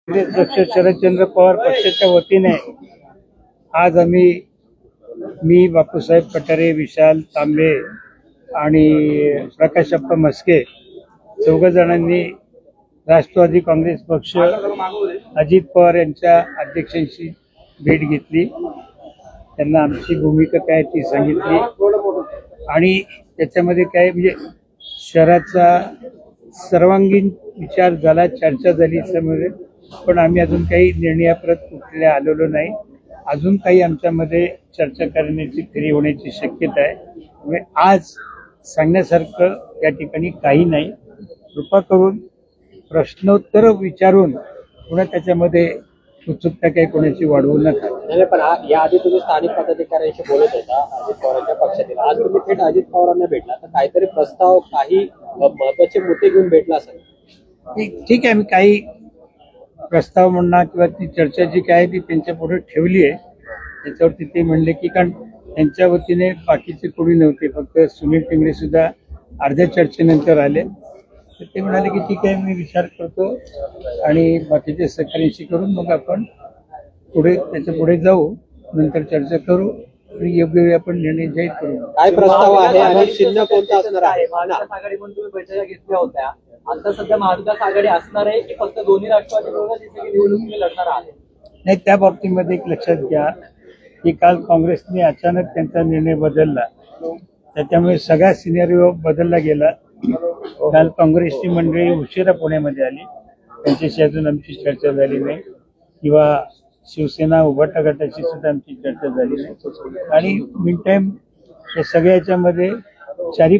अध्यक्ष शरदचंद्र पवार पक्षाच्या वतीने आज मी बापूसाहेब कटारे, विशाल तांबे आणि प्रकाशप्पा मस्के चौघ जणांनी राष्ट्रवादी काँग्रेस पक्ष अजित पवार यांच्या अध्यक्षांशी भेट घेतली. त्यांना आमची भूमिका काय ती सांगितली आणि त्याच्यामध्ये काय म्हणजे शहराचा सर्वांगीण विचार झाला, चर्चा झाली त्यामध्ये. पण आम्ही अजून काही निर्णयाप्रत कुठल्या आलेलो नाही. अजून काही आमच्यामध्ये चर्चा करण्याची खरी होण्याची शक्यता आहे. त्यामुळे आज सांगण्यासारखं या ठिकाणी काही नाही. कृपा करून प्रश्नोत्तर विचारून पुन्हा त्याच्यामध्ये उत्सुकता काही कोणाची वाढवू नका. नाही, पण याआधी तुम्ही स्थानिक पदाधिकाऱ्यांशी बोलत होता अजित पवारांच्या पक्षातील. आज तुम्ही थेट अजित पवारांना भेटला, तर काहीतरी प्रस्ताव, काही महत्वाचे मुद्दे घेऊन भेटला असेल. ठीक आहे, आम्ही काही प्रस्ताव म्हणणार किंवा ती चर्चा जी काय ती त्यांच्या पुढे ठेवली आहे. त्याच्यावरती ते म्हणले की कारण त्यांच्या वतीने बाकीचे कोणी नव्हते, फक्त सुनील टेंगरे सुद्धा अर्ध्या चर्चेनंतर आले. तर ते म्हणाले की ठीक आहे, मी विचार करतो आणि बाकीचे सहकार्याशी करून मग आपण त्याच्या पुढे जाऊ, नंतर चर्चा करू आणि योग्य वेळी आपण निर्णय जाहीर करू. काय प्रस्ताव आहे आणि चिन्ह कोणतं असणार आहे? महाविकास आघाडी म्हणून तुम्ही बैठका घेतल्या होत्या. आता सध्या महाविकास आघाडी असणार आहे की फक्त दोन्ही राष्ट्रवादी निवडणुकीला लढणार आहे? नाही, त्या बाबतीमध्ये एक लक्षात घ्या की काल काँग्रेसने अचानक त्यांचा निर्णय बदलला. त्याच्यामुळे सगळा सिनेरिओ बदलला गेला. काल काँग्रेसची मंडळी उशिरा पुण्यामध्ये आली, त्यांच्याशी अजून आमची चर्चा झाली नाही किंवा शिवसेना उभाटा गटाची सुद्धा आमची चर्चा झाली नाही. आणि मीन टाईम या सगळ्याच्यामध्ये चारी